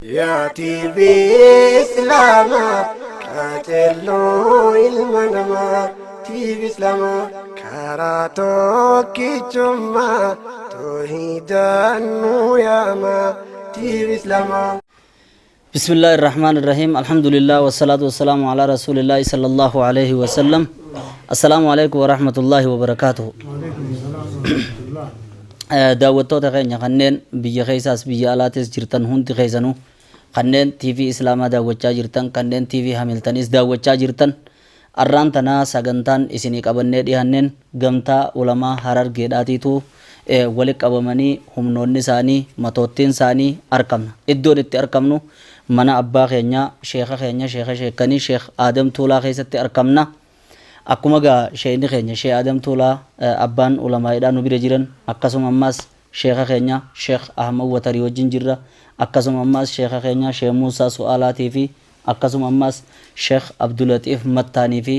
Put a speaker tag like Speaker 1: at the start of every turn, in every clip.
Speaker 1: يا TV إسلاما كاتلو المنما TV إسلاما كاراتو كيتشما توحيدان ياما TV إسلاما.
Speaker 2: بسم الله الرحمن الرحيم الحمد لله والصلاة والسلام على رسول الله صلى الله عليه وسلم. السلام عليكم ورحمة الله وبركاته. daawwattoota keenya kanneen biyya keessaas biyya alaatis jirtan hundi keessanuu kanneen TV Islaamaa daawwachaa jirtan kanneen TV Hamiltanis daawwachaa jirtan arraan tanaa sagantaan isinii qabannee dhihanneen gamtaa ulamaa Harargeedhaatiitu walitti qabamanii humnoonni isaanii matoottiin isaanii argamna. Iddoon itti argamnu mana abbaa keenya sheekha sheekanii Sheekh Adam Tuulaa keessatti argamna. Akkuma gaa sheekni keenya Sheekh Adam Tuulaa abbaan ulamaa'idhaan nu bira jiran akkasuma ammas sheekha keenya Sheekh Ahmad Watarii wajjin jirra. Akkasuma ammas sheekha keenya Sheekh Muusaa Su'aalaatii fi akkasuma ammas Sheekh Abdulatif Mattaanii fi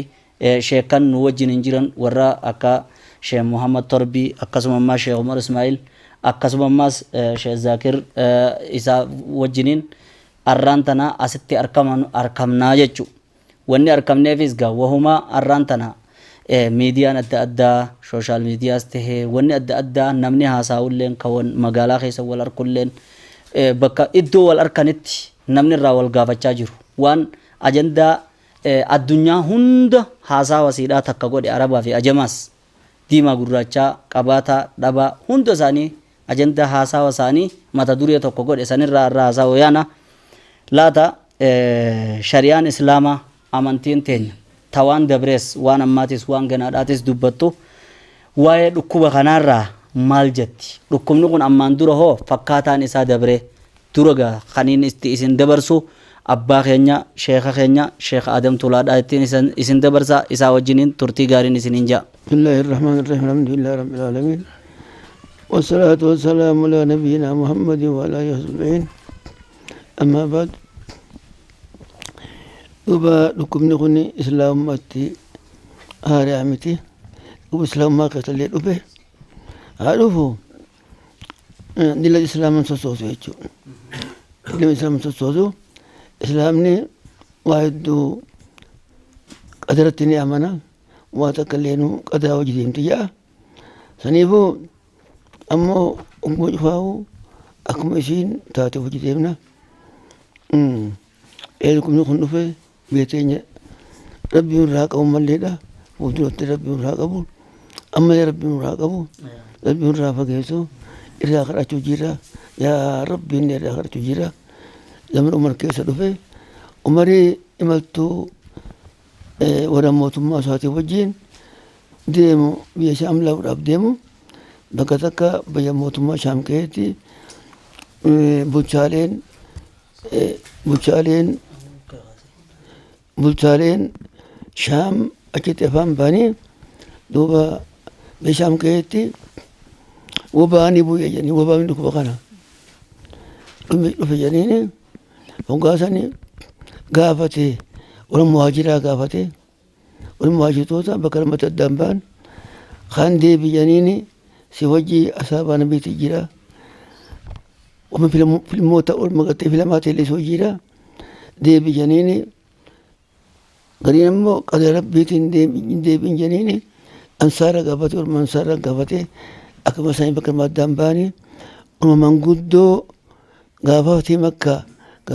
Speaker 2: sheekan nu wajjin hin jiran warra akka Sheekh Muhammad Torbii akkasuma ammas Sheekh Umar Ismail akkasuma ammas Sheekh Zakir isa wajjiniin arraan tana asitti argamnaa jechu. Wanni argamneefis gaa wahuma arraan tana miidiyaan adda addaa sooshaal miidiyaas tahee wanni adda addaa namni haasa'ulleen kawan magaalaa keessa wal arkulleen bakka iddoo wal arkanitti namni irraa wal gaafachaa jiru waan ajandaa addunyaa hunda haasaa wasiidhaa takka godhe arabaa fi ajamaas diimaa gurraachaa qabaataa dhabaa hunda isaanii ajandaa haasaa wasaanii mata duree tokko godhe sanirraa irraa haasaa wayaana laata shari'aan islaamaa amantiin teenya tawaan dabrees waan ammaatis waan ganaadhaatis dubbattu waa'ee dhukkuba kanaarraa maal jetti dhukkubni kun ammaan dura hoo fakkaataan isaa dabree dura kaniin isin dabarsu abbaa keenya Sheekh Adam Tuulaadhaa ittiin isin dabarsa isaa wajjiniin turtii gaariin isiniin jaa.
Speaker 3: Bismillahir Rahmanir Rahim alhamdulillahi rabbil alamin wassalatu wassalamu ala nabiyyina Muhammadin wa ala alihi ajma'in amma ba'd. Duba dhukkubni kun islaamummaatti haaraa miti. Dhuba islaamummaa keessallee dhufe haa dhufu dila islaaman sossoosu jechuudha. Dila islaaman sossoosu islaamni waa hedduu qadaratti ni amana waa takka illee qadaa hojii deemti jedha. Saniifuu ammoo ongoo cufaa'u akkuma isiin taate hojii deemna. Dhukkubni kun dhufe beeteenya rabbiin irraa qabu malleedha. Fuulduratti rabbiin irraa qabu ammallee rabbiin irraa qabu rabbiin irraa fageessu irraa kadhachuu jira. Yaa rabbiin irraa kadhachuu jira. Zaman Umar keessa dhufe Umarii imaltuu warra mootummaa isaatii wajjin deemu biyya Shaam laafuudhaaf deemu bakka takka biyya mootummaa Shaam keessatti bulchaaleen Shaam achitti afaan baanii duuba biyya Shaam keessatti wabaanii bu'ee jedhanii wabaanii dhukkuba kana dhufe jedhanii hongaasanii gaafate warra muhaajiraa gaafate warra muhaajirtoota bakka lamatti addaan ba'an kan deebi'aniini si wajjii asaabaa nabiitti jira. Wama filmoota olmagatee filamaa ta'e hojiidha. Deebi'aniini gariin immoo qadara rabbiitiin deebiin janiini ansaara gaafate orma ansaara gaafate akkuma isaanii bakka addaan ba'anii orma manguddoo gaafatee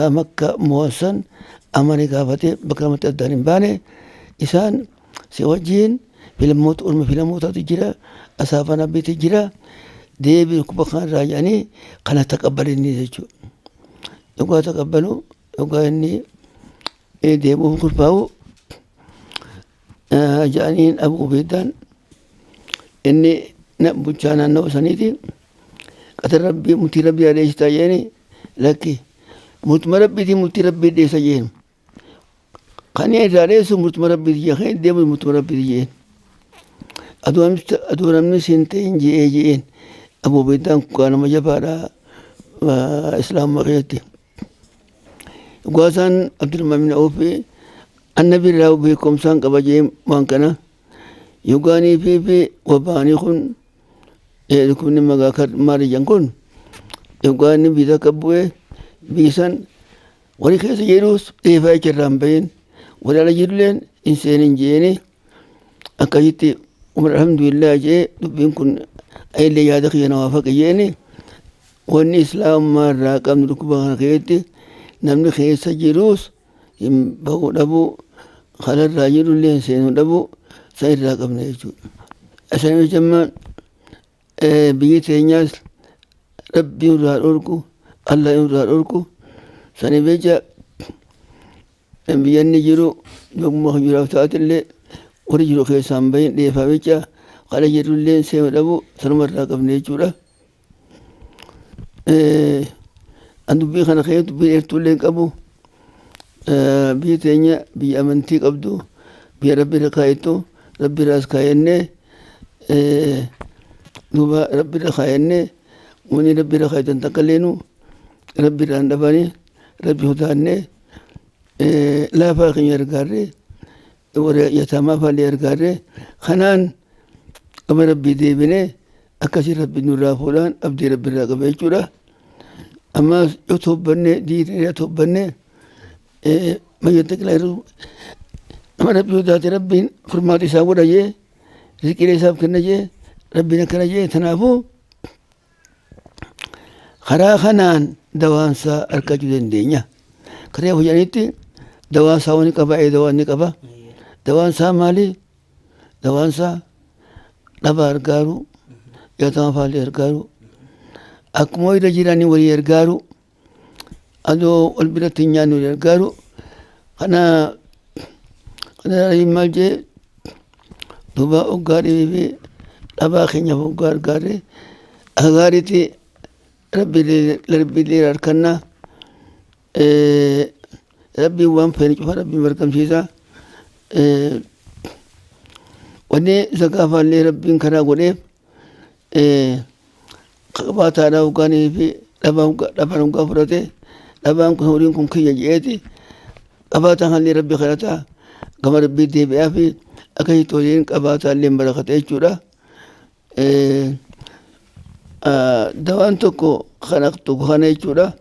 Speaker 3: makka mo'asan amane gaafate bakka lamatti addaan hin baane isaan si wajjiin filmoota orma filmootaatu jira asaafaa nabbiitti jira. Deebii dhukkuba kanarraa jedhanii kana taqabbalanii jechuudha. Dhugaa taqabbalu dhugaa inni deemuuf kurfaa'u jedhaniin Abu Ubeydaan inni bulchaa naannoo saniiti qadara rabbii murtii rabbii adeemsisaa jedhanii lakki murtuma rabbiitiin murtii rabbii deessa jedhenu kan irraa deessu murtuma rabbiiti jedheen deemu murtuma rabbiiti jedheen aduu namni siin ta'in jedheen Abu Ubeydaan kukaa nama jabaadha islaamummaa keessatti. Dhugaasaan Abdulmamin Awfi annabi irraa beekumsaan qaba jedhee waan kana yogaanii fi wabaanii kun dhukkubni magaa maali jedhan kun yogaanii biita akka bu'ee biisan warri keessa jedhus dheefaa icharraan bahin warri ala jirulleen hin seenin jeeni akkasitti umar alhamdulillah jee dubbiin kun ayillee yaada kiyya namaa faqa jeeni wanni islaamummaa irraa qabnu dhukkuba kana keessatti namni keessa jirus hin bahuu dhabuu kanarraa jirullee hin seenuu dhabuu san irraa qabna jechuudha. Asan jamma biyyi teenyaas rabbiin irraa dhorku Allah irraa dhorku sani beja biyyanni jiru yommuu kan jiraaf taatillee warri jiru keessaan bahin dheefaa beja kana jirullee seenuu dhabuu sanuma irraa qabna jechuudha. An dubbii kana keessatti dubbii dheertuullee hin qabu biyyi teenya biyya amantii qabdu biyya rabbi irra kaayettu rabbi irraas kaayennee duuba rabbi irra kaayennee wani rabbi irra kaayetan takka leenu rabbi irraan dhabanii rabbi sodaannee laafaa keenya ergaarree warra yataamaa faallee ergaarree kanaan gama rabbii deebinee akkasii rabbi nurraa fuudhaan abdii rabbi irraa qaba jechuudha. Ammas yoo tobbannee diinee tobbannee mayyatti qilaayiru nama rabbi sodaate rabbiin furmaata isaa godha jee riqilee isaaf kenna jee rabbiin akkana jee tanaafuu karaa kanaan dawaansaa argachuu dandeenya. Karaa hojjanitti dawaansaa wani qaba dawaan ni qaba. Dawaansaa maali? Dawaansaa dhaba argaaru yatama faallee argaaru akkuma irra jiranii walii argaaru adoo wal biratti hin nyaanne walii argaaru kana maal jee duuba hoggaa dhibii dhabaa keenyaaf hoggaa argaarre agaaritti rabbiillee harkannaa rabbiin waan feene cufa rabbiin barkamsiisa wanni zakaafaallee rabbiin karaa godheef qabaataadhaa hoggaanii fi dhabaan hoggaa fudhate dhabaan kun horiin kun kiyya je'eeti qabaataan hallee rabbi kadhataa gama rabbii deebi'aa fi akkasitti horiin qabaataallee barakata jechuudha. Dawaan tokko kana jechuudha.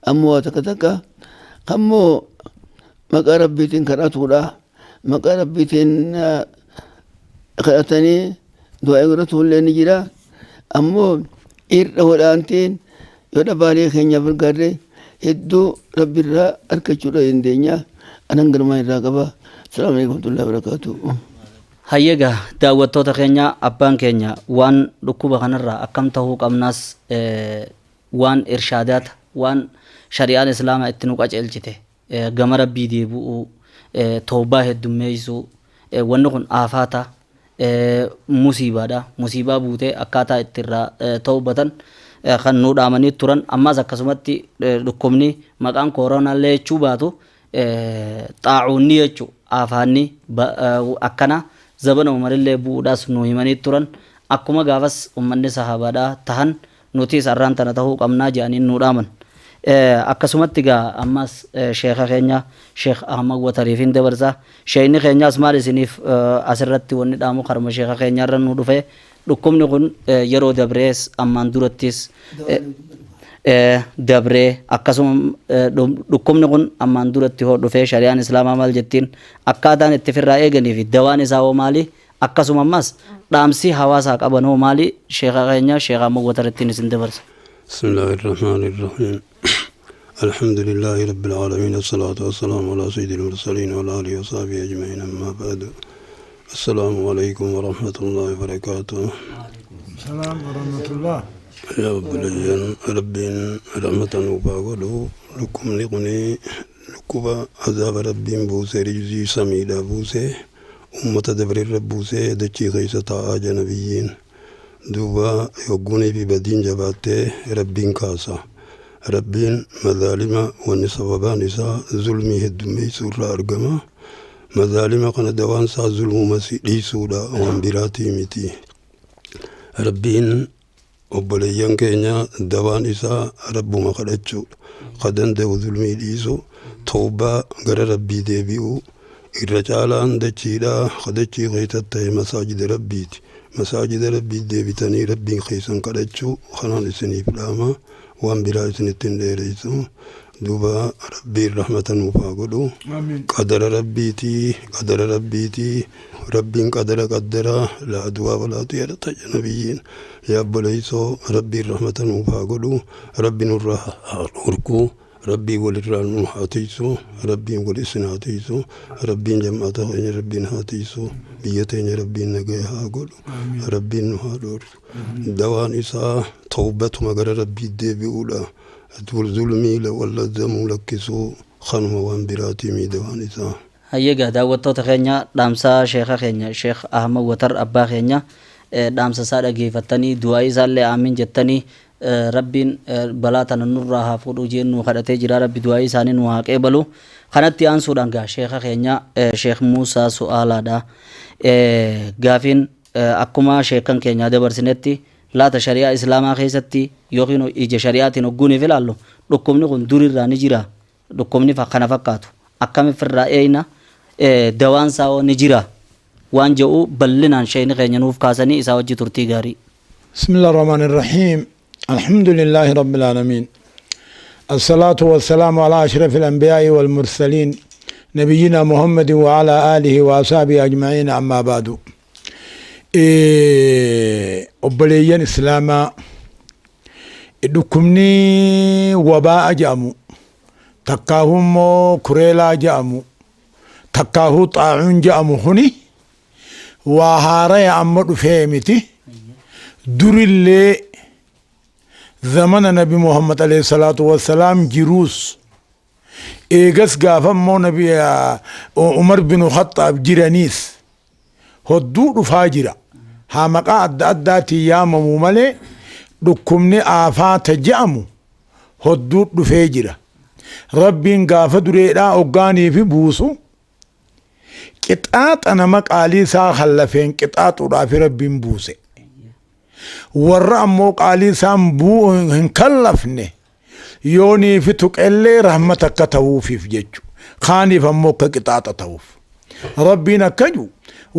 Speaker 3: Ammoo waa takka takka ammoo maqaa rabbiitiin kadhatuudha. Maqaa rabbiitiin kadhatanii du'aa godhatuullee ni jira. Ammoo irra hodhaantiin yoo dhabaalee keenyaaf gargaarre hedduu rabbiirraa argachuudha dandeenya. Anan galmaa irraa qaba. Salaamu alaikum warahmatullahi wabarakatuh.
Speaker 2: Hayyeega daawwattoota keenya abbaan keenya waan dhukkuba kanarraa akkam tahuu qabnaas waan irshaadaata waan shari'aan islaamaa itti nu qaceelchite gama rabbii deebi'uu toobaa heddummeessuu wanni kun aafaata musiibaadha. Musiibaa buutee akkaataa ittirraa toobatan kan nu dhaamanii turan ammas akkasumatti dhukkubni maqaan koronaallee jechuu baatu xaacuunni jechuu aafaanni akkana zabana umarillee bu'uudhaas nu himanii turan akkuma gaafas ummanni sahabaadhaa tahan nutis arraan tana tahuu qabnaa jedhanii nu dhaaman. Akkasumatti gaa ammas sheekha keenya sheekh Ahmad Watariifin dabarsaa sheekni keenyaas maal isiniif asirratti wanni dhaamu karma sheekha keenyaarra nu dhufe dhukkubni kun yeroo dabrees ammaan durattis dabree akkasuma dhukkubni kun ammaan duratti hoo dhufee shari'aan islaamaa maal jettiin akkaataan itti firraa eeganii fi dawaan isaa hoo maali akkasuma ammas dhaamsi hawaasaa qaban hoo maali sheekha keenya sheekh Ahmad Watarittiin isin dabarsa.
Speaker 4: Bismillahirrahmanirrahim. Alhamdulillahi rabbil alamin wassalatu wassalamu ala sayyidil mursalin wa ala alihi wa sahbihi ajma'in amma ba'du. Assalamu alaikum wa rahmatullahi wa barakatuh.
Speaker 5: Salam wa rahmatullah.
Speaker 4: Ya Rabbil Rabbiin rahmatan ubaagolu lukumni kuni lukuba azaba rabbiin buusee rijzii samiidha buusee ummata dabrirra buusee dachii keessa taa'aa janabiyyiin duuba yoggunii fi badiin jabaattee rabbiin kaasa. Rabbiin madaalima wanni sababaan isaa zulmii heddummeessuu irraa argama. Madaalima kana dawaan isaa zulmumasi dhiisuudha waan biraatii miti. Rabbiin obboleeyyan keenya dawaan isaa rabbuma kadhachuudha. Ka danda'u zulmii dhiisu toobaa gara rabbii deebi'u irra caalaan dachiidha. Ka dachii keessatti ta'e masaajida rabbiiti. Masaajida rabbii deebitanii rabbiin keessan kadhachuu kanaan isiniif dhaama waan biraa isinitti hin dheereysu. دوبا ربي رحمة وفاقلو
Speaker 5: آمين.
Speaker 4: قدر ربيتي ربي قدر لا دوا ولا طيرة نبيين يا بليسو ربي رحمة وفاقلو ربي نرى أركو ربي وللران هاتيسو ربي ولسناتيسو ربي جمعته ربي هاتيسو بيتين ربي نجاها قول ربي نهادور دوان إسا توبة مجرى ربي دبي أولى تقول ظلمي ولا الزم لكسو خنم وان براتي مي دوان إسا
Speaker 2: hayyaga daawwattoota keenya dhaamsa sheekha keenya sheekh Ahmad Watar abbaa keenya dhaamsa isaa dhageeffattanii du'aa isaallee aamin jettanii rabbiin balaa tana nurraa haa fuudhu jennu kadhatee jira rabbi du'aa isaanii nu haa qeebalu kanatti aansuudhaan gaa sheekha keenya sheekh Muusaa Su'aalaadha gaafiin akkuma sheekan keenya dabarsinetti laata shari'aa islaamaa keessatti yookiin ija shari'aatiin hogguuniif ilaallu dhukkubni kun durirraa ni jira dhukkubni kana fakkaatu akkamiif irraa eeyna dawaan isaa ni jira waan jedhu bal'inaan sheekni keenya nuuf kaasanii isaa wajji turtii gaarii.
Speaker 5: بسم الله الرحمن الرحيم الحمد لله رب العالمين الصلاة والسلام على أشرف الأنبياء والمرسلين نبينا محمد وعلى آله وأصحابه أجمعين أما بعد أبليين إسلاما دكمني وباء جامو تكاهم كريلا جامو تكاهو طاعون جامو هني وهاري أمر فهمتي دور اللي زمن نبي محمد عليه الصلاة والسلام جروس إيجاس قافم مو نبي عمر بن الخطاب جيرانيس هدو فاجرة هامقا أدى تيام ممالي دكمني آفات جامو هدو فاجرة ربين قاف دريدا أغاني في بوسو قطعات أنا مقالي سا خلفين قطعات ورافي ربين بوسي warra ammoo qaalii isaan buu hin kallafne yoonii fi tuqellee rahmata akka ta'uufiif jechu kaaniif ammoo akka qixaaxa ta'uuf rabbiin akkaju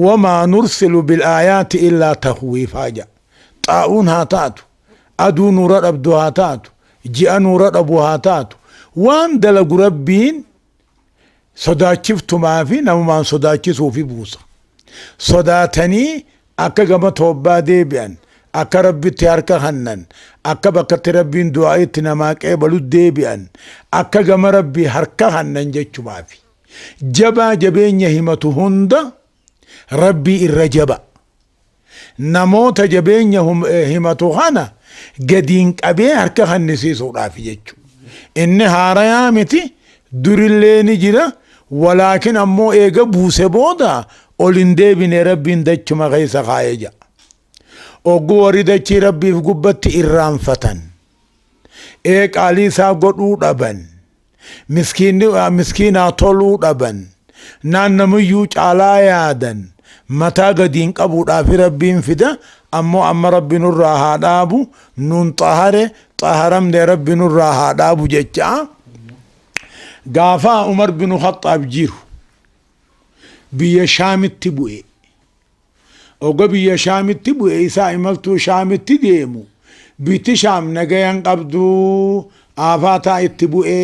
Speaker 5: wamaa nursilu bilaayaati illaa tahwiifaa jedha xaa'uun haa taatu aduu nuura dhabdu haa taatu ji'a nuura dhabu haa taatu waan dalagu rabbiin sodaachiftumaa fi namumaan sodaachisuufi buusa sodaatanii akka gama toobbaa deebi'an akka rabbitti harka hannan akka bakkatti rabbiin du'aa itti namaa qeebalu deebi'an akka gama rabbii harka hannan jechumaafi jabaa jabeenya himatu hunda rabbii irra jaba namoota jabeenya himatu kana gadiin qabee harka hannisiisuudhaafi jechu inni haarayaa miti durillee ni jira walaakin ammoo eega buuse booda ol hin deebine rabbiin dachuma keessa kaa'ee jira oggu warri dachii rabbiif gubbatti irraanfatan qaalii isaa godhuu dhaban miskiinaa toluu dhaban naannamuyyuu caalaa yaadan mataa gadiin qabuudhaaf rabbiin fida ammoo amma rabbi nurraa haa dhaabu nun xaharamne rabbi nurraa haa dhaabu jecha gaafaa Umar bin Khattaab jiru biyya Shaamitti bu'e oga biyya Shaamitti bu'e isaa imaltuu Shaamitti deemu biti Shaam nagayan qabdu aafaataa itti bu'e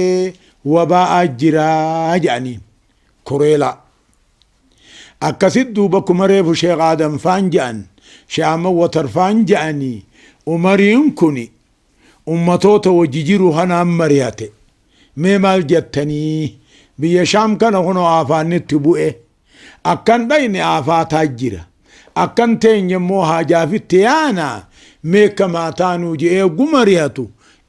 Speaker 5: wabaa jiraa jedhaniin kureela akkasit duuba kuma reefu Sheekh Adam faan jedhan Sheekh Ahmad Watar faan jedhanii Umariin kuni ummatoota wajji jiru hanaan mari'ate mee maal jettanii biyya Shaam kana kunoo aafaanitti bu'e akkan dhayne aafaataa jira akkan teenye immoo haajaafitti yaana meekamaa taanuu je'ee gumari'atu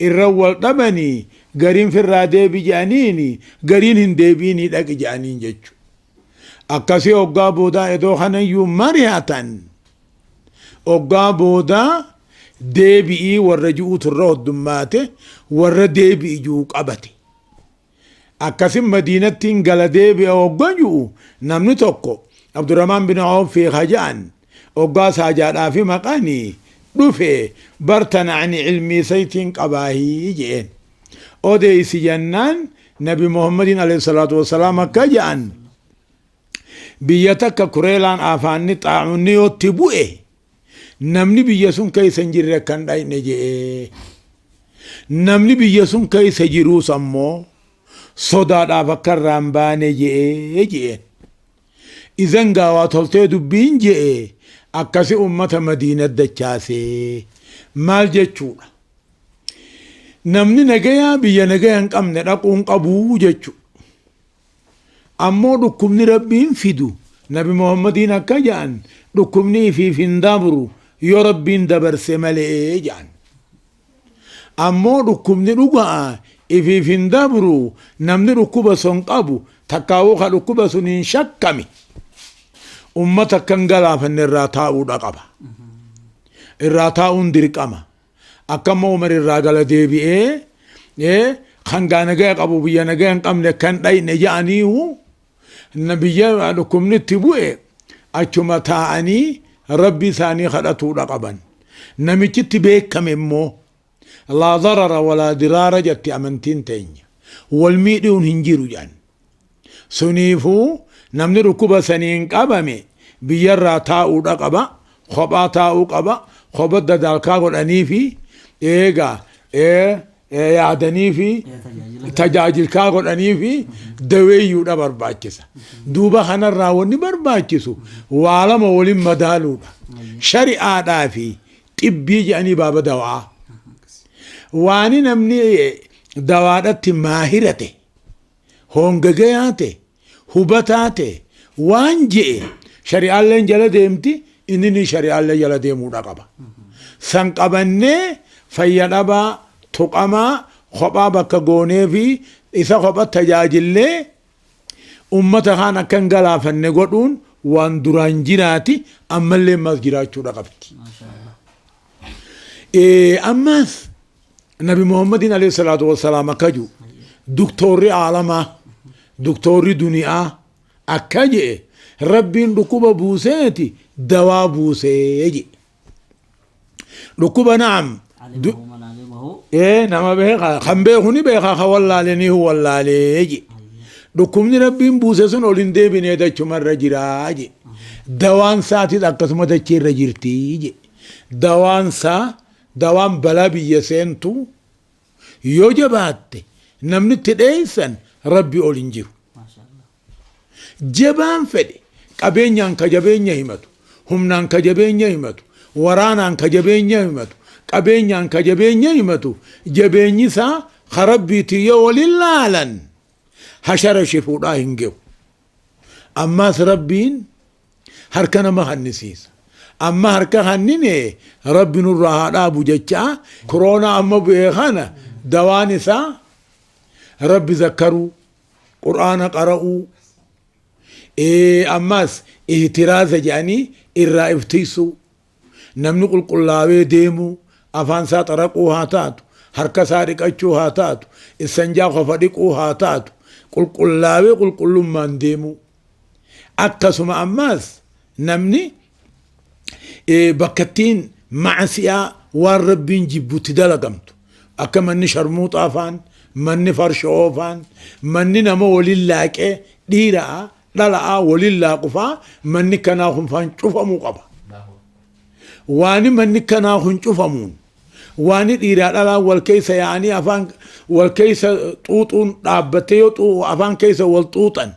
Speaker 5: irra wal dhabanii gariin firraa deebi jedhaniini gariin hin deebiinii dhaqi jedhaniin jechu akkasii oggaa boodaa edoo kanayyuu mari'atan oggaa boodaa deebi'ii warra ji'uuturra hoddummaate warra deebi'i ji'u qabate akkasin madiinattiin gala deebi'a ogga ji'u namni tokko Abdurrahman bin Awf fi khajaan oggaa saajaadhaa fi maqanii dhufe bartana'ani ilmii saytiin qabaahii jeen odeeysi jennaan nabi Muhammadin alayhi salaatu wassalaam akka jedhan biyya takka kureelaan aafaanni xaa'unni yootti bu'e namni biyya sun keessa hin jirre kan dhayne jedhee namni biyya sun keessa jiruus ammoo sodaadhaaf akka irraa hin baane je'een. Izan gaawaa toltee dubbiin je'e akkasi ummata Madiinaa dachaasee maal jechuudha. Namni nagayaa biyya nagayaa hin qabne dhaquun qabuu jechuudha. Ammoo dhukkubni Rabbiin fidu Nabi Muhammadiin akka jedhan dhukkubni ifiif hin dabru yoo Rabbiin dabarse malee jedhan. Ammoo dhukkubni dhugaa ifiif hin dabru namni dhukkuba sun qabu takkaawoo ka dhukkuba sun hin shakkame ummata kan galaafanne irraa taa'uudha qaba. Irraa taa'uun dirqama. Akkama Umar irraa gala deebi'ee kan nagaya qabu biyya nagaya hin qabne kan dhayne jedhaniihu biyya dhukkubni itti bu'e achuma taa'anii rabbi isaanii kadhatuudha qaban. Namichitti beekame immoo laa darara walaa diraara jetti amantiin teenya. Wal miidhuun hin jiru jedhan. Suniifuu namni dhukkuba saniin qabame biyyarraa taa'uudha qaba. Kophaa taa'uu qaba. Kophaa dadaalkaa godhanii fi eegaa yaadanii fi tajaajilkaa godhanii fi daweeyyuudha barbaachisa. Duuba kanarraa wanni barbaachisu waa lama waliin madaaluudha. Shari'aadhaa fi xibbii jedhanii baaba dawaa. Waani namni dawaadhatti maahirate hongagayaate hubataate waan je'e shari'aalleen jala deemti inni shari'aallee jala deemuudha qaba. San qabannee fayyadhabaa tuqamaa kophaa bakka goonee fi isa kophaa tajaajillee ummata kaan akka hin galaafanne godhuun waan duraan jiraati ammallee mas jiraachuudha qabdi. Ammas Nabi Muhammadin alayhi salatu wassalaam akka jiru doktorri aalamaa doktorri duniyaa akka jedhe rabbiin dhukkuba buuseeti dawaa buusee jedhe. Dhukkuba naam nama beeka kan beekuni beeka ka wallaalanii wallaalee jedhe. Dhukkubni rabbiin buuse sun ol hin deebinee dachumarra jiraa jedhe. Dawaan saatis akkasuma dacheerra jirtii jedhe. Dawaan saa dawaan balaa biyya seentu yoo jabaatte namni itti dheessan rabbi ol hin jiru. Jabaan fedhe qabeenyaan ka jabeenya himatu, humnaan ka jabeenya himatu, waraanaan ka jabeenya himatu, qabeenyaan ka jabeenya himatu, jabeenyi isaa ka rabbiitii yoo waliin laalan hashara shifuudhaa hin ge'u. Ammaas rabbiin harka nama hannisiisa. Amma harka hannine rabbi nurraa haa dhaabu jechaa koronaa amma bu'ee kana dawaan isaa rabbi zakkaruu qur'aana qara'uu ammas ihtiraaza jedhanii irraa iftiisuu namni qulqullaawee deemuu afaan isaa xaraquu haa taatu harka isaa dhiqachuu haa taatu issanjaa qofa dhiquu haa taatu qulqullaawee qulqullummaan deemuu akkasuma ammas namni bakkattiin macasiyaa waan rabbiin jibbutti dalagamtu akka manni sharmuuxaa faan manni farshoo faan manni nama waliin laaqee dhiiraa dhala'aa waliin laaqufaa manni kanaa kun faan cufamuu qaba. Waani manni kanaa kun cufamuun waani dhiiraa dhalaa wal keessa yaa'anii afaan wal keessa xuuxuun dhaabbattee yoo afaan keessa wal xuuxan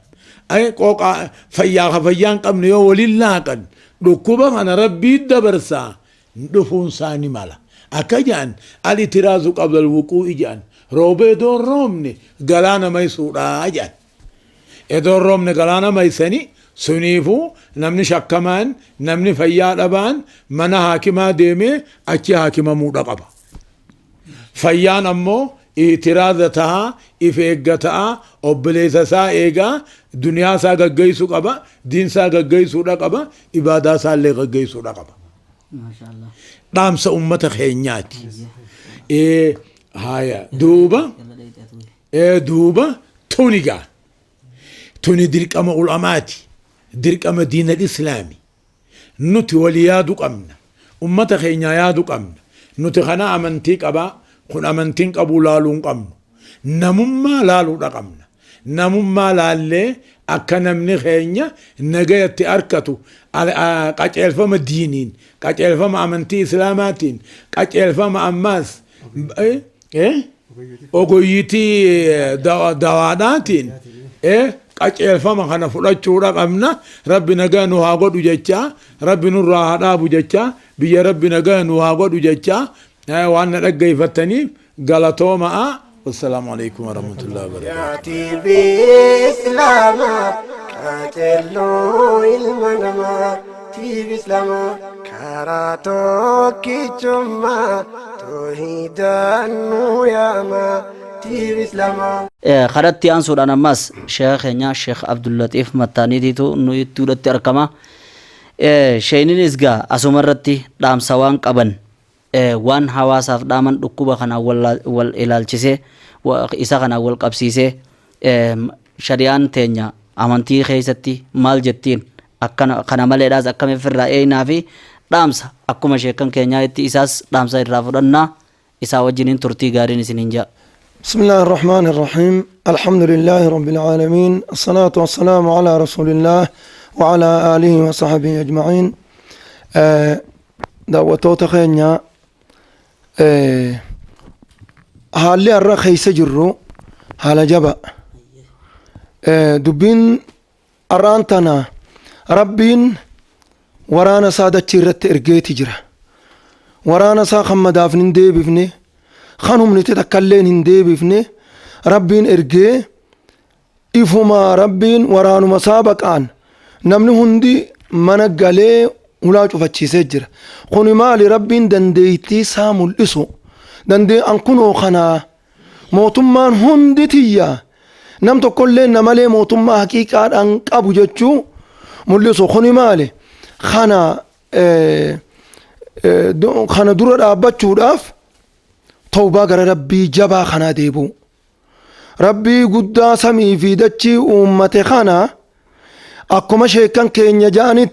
Speaker 5: qooqaa fayyaan qabne yoo waliin laaqan dhukkuba kana rabbii dabarsaa dhufuun saani mala. Akka jedhan al-itiraazu qabla al-wuquu'i jedhan roobee edoon roobne galaana maysuudhaa jedhan. Edoon roobne galaana maysanii suniifuu namni shakkamaan namni fayyaa dhabaan mana haakimaa deemee achi haakimamuudha qaba. Fayyaan ammoo itiraaza tahaa if eeggataa obboleessa isaa eegaa duniyaa isaa gaggeessuu qaba diin isaa gaggeessuudha qaba ibaadaa isaa illee gaggeessuudha qaba. Dhaamsa ummata keenyaati. Haya duuba tunigaa tuni dirqama ulamaati dirqama diina islaami nuti wali yaadu qabna ummata keenya yaadu qabna nuti kana amantii qabaa kun amantiin qabuu laaluun qabnu namummaa laaluudha qabna namummaa laallee akka namni keenya nagayatti arkatu qaceelfama diiniin qaceelfama amantii islaamaatiin qaceelfama ammaas ogoyyiti dawaadhaatiin qaceelfama kana fudhachuudha qabna. Rabbi nagaa nu haa godhu jecha, rabbi nurraa haa dhaabu jecha, biyya rabbi nagaa nu haa godhu jecha waan na dhaggeeffataniif galatoomaa. Wassalaamu alaikum warahmatullahi wabarakatuh.
Speaker 1: TV Islama kajello ilmanama TV Islama karato kichuma tohidan nuyama TV Islama.
Speaker 2: Karatti aansuudhaan ammas sheekha keenya Sheekh Abdullatiif Mattaaniitiitu nu itti argama. Sheeyninis gaa asumarratti dhaamsa waan qaban waan hawaasaaf dhaaman dhukkuba kana wal ilaalchisee isa kana wal qabsiisee shari'aan teenya amantii keessatti maal jettiin kana maleedhaas akkamiif irraa eeynaa fi dhaamsa akkuma sheekan keenyaa itti isaas dhaamsa irraa fudhannaa isaa wajjiniin turtii gaariin isiniin jaa.
Speaker 3: بسم الله الرحمن الرحيم الحمد لله رب العالمين الصلاة والسلام على رسول الله وعلى آله وصحبه أجمعين دعوتو تخينيا هالي الرخي سجرو هالا جبا دبين أرانتنا ربين ورانا سادة تشيرت إرقيتي جرا ورانا سا خمداف نندي بفني خانم نتتكلين هندي بفني ربين إرقي إفما ربين ورانا مسابق آن نمني هندي منقالي ولا شوفتشي سجر خوني مالي ربين دنديتي سامو الإسو دندي أنكونو خنا موتمان هندي تيا نمتو كلين نمالي موتما حقيقة أنك أبو جتشو ملسو خوني مالي خنا خنا دورة أبتشو داف توبة غير ربي جبا خنا ديبو ربي قدا سمي في دتشي أمتي خنا أكما شيكان كينيا جانت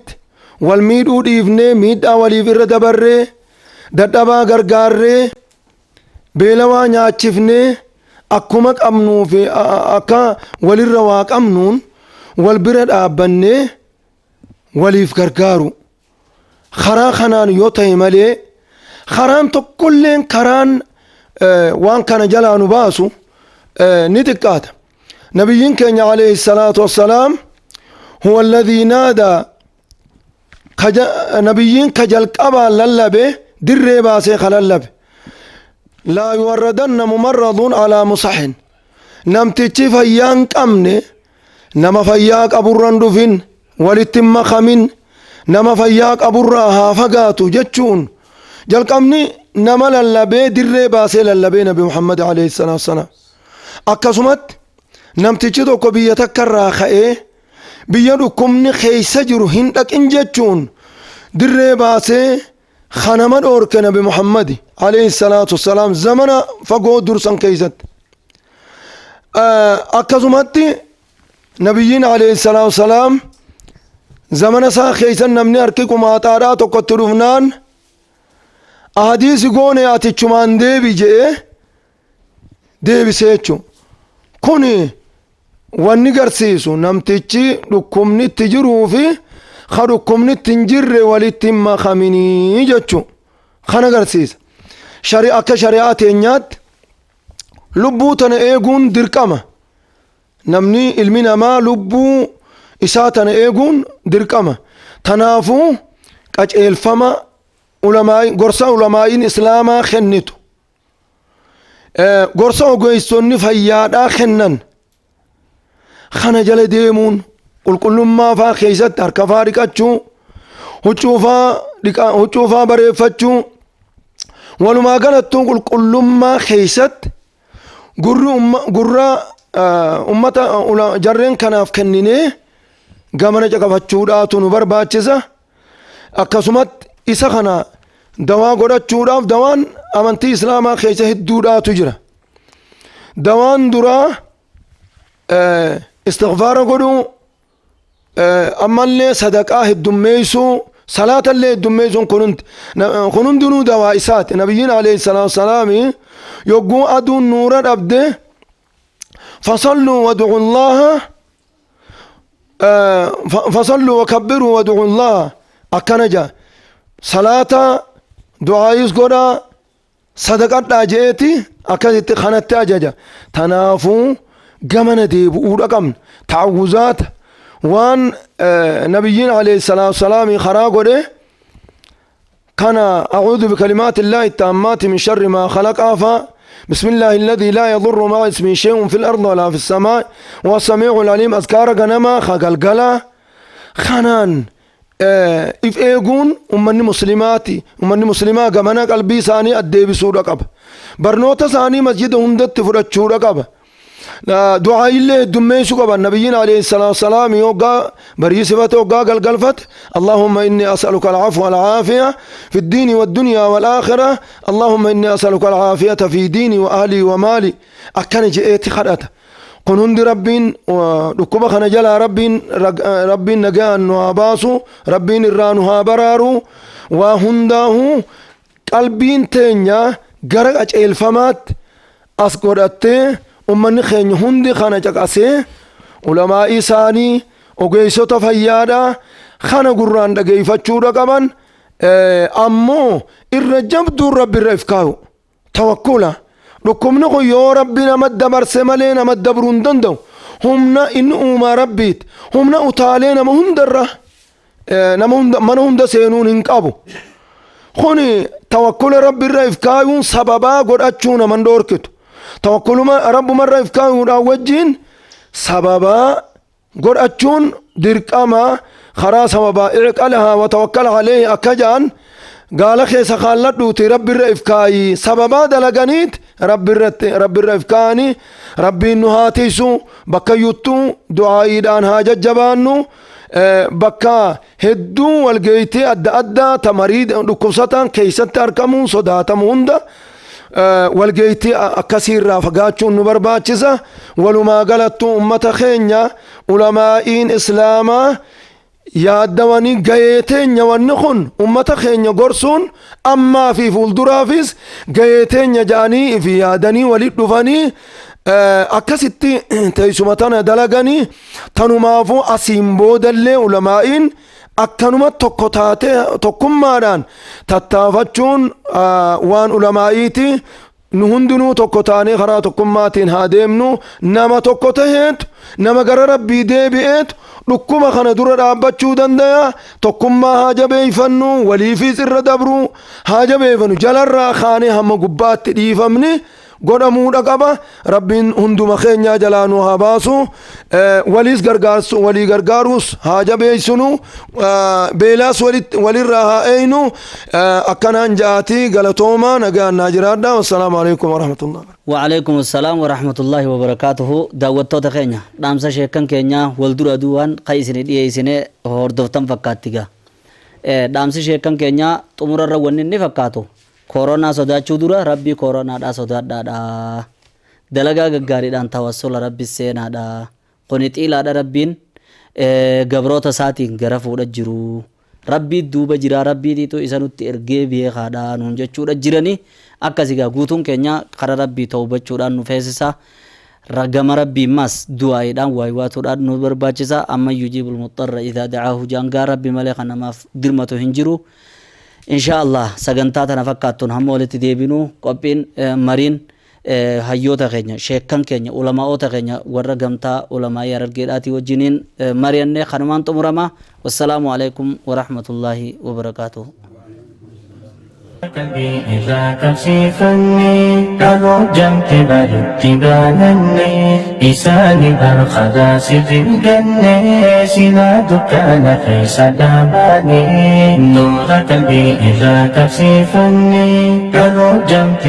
Speaker 3: والميدو ديفني ميدا وليفر دبري ددبا غرغاري بيلوا نياچفني أكما أمنو في أكا وللرواق أمنون والبرد أبني وليف غرغارو خرا خنان يوتي مالي خران تكلين كران وان كان جلانو باسو نتكات نبيين كان عليه الصلاة والسلام هو الذي نادى نبيين كجل قبا للبه در باسي خللبه لا يوردن ممرض على مصحن نمتشي فيان قمني نما فياك أبو الرندفين ولتم خمين نما فياك أبو الراها فقاتو جتشون جل قمني نما للبه در باسي للبه نبي محمد عليه الصلاة والسلام أكسمت نمتشي دوكو بيتكر راخئه بيادو كمني خيسا جرو هندك انجتشون در باسي خانما دورك نبي محمد عليه الصلاة والسلام زمن فقو درسان كيست أكزمتي نبيين عليه الصلاة والسلام زمن سا خيسا نمني أركيكم آتارات وكترفنان أحاديث قوني آتي چمان ديبي ديبي سيچو كوني wanni garsiisu namtichi dhukkubnitti jiruu fi ka dhukkubnitti hin jirre walitti hin makaminii jechu kana garsiisa. Akka shari'aa teenyaatti lubbuu tana eeguun dirqama. Namni ilmi namaa lubbuu isaa tana eeguun dirqama. Tanaafuu qaceelfama gorsa ulamaa'iin islaamaa kennitu. Gorsa ogeessonni fayyaadhaa kennan. خنا جل ديمون كل ما فا خيزت أركفا ركتشو هتشوفا بريفتشو ولما قالت تقول كل ما خيزت قرى أمتا جرين كناف كنيني قامنا جاكفتشو داتو نبر باتشزا أكسمت إسا خنا دوا قرأتشو داف دوان أمانتي إسلاما خيزة هدو داتو جرا دوان درا استغفار قدو أما اللي صدقاء الدميسو صلاة اللي الدميسو كنون دنو دوائسات نبيين عليه الصلاة والسلام يقو أدو النور أبده فصلوا ودعوا الله فصلوا وكبروا ودعوا الله أكنجا صلاة دعايس قدا صدقات لاجيتي أكدت خانت أجاجا تنافو قمنا ديبو رقم تعوزات وان نبيين عليه الصلاة والسلام خراقوا كان أعوذ بكلمات الله التامات من شر ما خلق بسم الله الذي لا يضر مع اسمه شيء في الأرض ولا في السماء والسميع العليم أذكار غنما خقلقلا خنان if eeguun ummanni muslimaa gamana qalbii isaanii addeebisuudha qaba barnoota isaanii masjida hundatti fudhachuudha qaba du'aa illee heddummeessuu qaba nabiyyiin alayhi salaatu wasalaam yoggaa barii sifate yoggaa galgalfate allahumma inni as'aluka al'afwa wal aafiya fi ddiini wad dunyaa wal aakhira allahumma inni as'aluka al'aafiyata fi diini wa ahli wa maali akkana je'eeti kadhata kun hundi rabbiin dhukkuba kana jalaa rabbiin nagaan nu haa baasu rabbiin irraa nu haa baraaru waa hundaahu qalbiin teenya gara qaceelfamaatti as godhattee ummanni keenya hundi kana caqasee ulamaa isaanii ogeessota fayyaadha kana gurraan dhageeffachuudha qaban ammoo irra jabduun rabbi irra ifkaayu tawakkula dhukkubni kun yoo rabbi nama dabarse malee nama dabruu hin danda'u humna inni uumaa rabbiit humna utaalee nama hundarra mana hunda seenuun hin qabu kuni tawakkula rabbi irra ifkaayuun sababaa godhachuu naman dhoorkitu tawakkuluma rabbumarra ifkaayuudhaan wajjiin sababaa godhachuun dirqama karaa sababaa iqalahaa wa tawakkala alayhi akka ja'an gaala keessa kaalladhuuti rabbi irra ifkaayi sababaa dalaganiit rabbi irra ifkaani rabbiin nu haa tiisu bakka yuttuu du'aa'iidhaan haa jajjabaannu bakka hedduu walgeeytii adda addaa tamarii dhukkubsataan keessatti argamuun sodaatamu hunda walgeeytii akkasiirraa fagaachuun nu barbaachisa walumaa galattuu ummata keenya ulamaa'iin islaamaa yaaddawanii gahee teenya wanni kun ummata keenya gorsuun ammaa fi fuulduraafis gahee teenya ja'anii fi yaadanii walit dhufanii akkasitti teessuma tana dalaganii tanumaafuu asiin boodallee ulamaa'iin akkanuma tokko taate tokkummaadhaan tattaafachuun waan ulamaa'iiti nu hundinuu tokko taanee karaa tokkummaatiin haa deemnu nama tokko taheetu nama gara rabbii deebi'eetu dhukkuba kana dura dhaabbachuu danda'a tokkummaa haa jabeeyfannu waliifis irra dabru haa jabeeyfannu jalarraa kaanee hamma gubbaatti dhiifamni godhamuudha qaba rabbiin hunduma keenyaa jalaa nu haa baasu walii gargaarus haa jabeeysinu beelaas walirraa haa eeynu akkanaan ja'atii galatoomaa nagaan naa jiraadha wassalaamu alaikum warahmatullahi
Speaker 2: وعليكم السلام ورحمة الله وبركاته دعوتو تخينيا دامسا شيكن كينيا والدور دوان قيسني ديسني هوردفتن فكاتيغا دامسا شيكن كينيا تمر الروان نفكاتو كورونا صداچو دورا ربي كورونا دا صداد دا دلغا غغاري دان توسل ربي سينا دا قنيت إلى دا ربين غبروتا ساتين غرفو دا جرو ربي دوبا جرا ربي دي تو إسانو تيرغي بيخا دا نونجچو دا جراني akkasigaa guutuun keenya karaa rabbii tawbachuudhaan nu feesisa ragama rabbii mas du'aa'iidhaan waaywaatuudhaan nu barbaachisa amma yujiibul muxarra idhaa dacaahu jaangaa rabbi malee kan namaaf dirmatu hin jiru insha Allah sagantaa tana fakkaattuun hamma walitti deebinu qophiin mariin hayyoota keenya sheekkan keenya ulamaa'oota keenya warra gamtaa ulamaa'ii Harargeedhaatii wajjiniin mari'annee kanumaan xumurama wassalaamu alaikum warahmatullaahi wabarakaatuh
Speaker 6: قلبي إذا كشفني كرجمت بالاتبانني إساني برخدا سر الجنة سنا دكان خيس داباني نور قلبي إذا كشفني كرجمت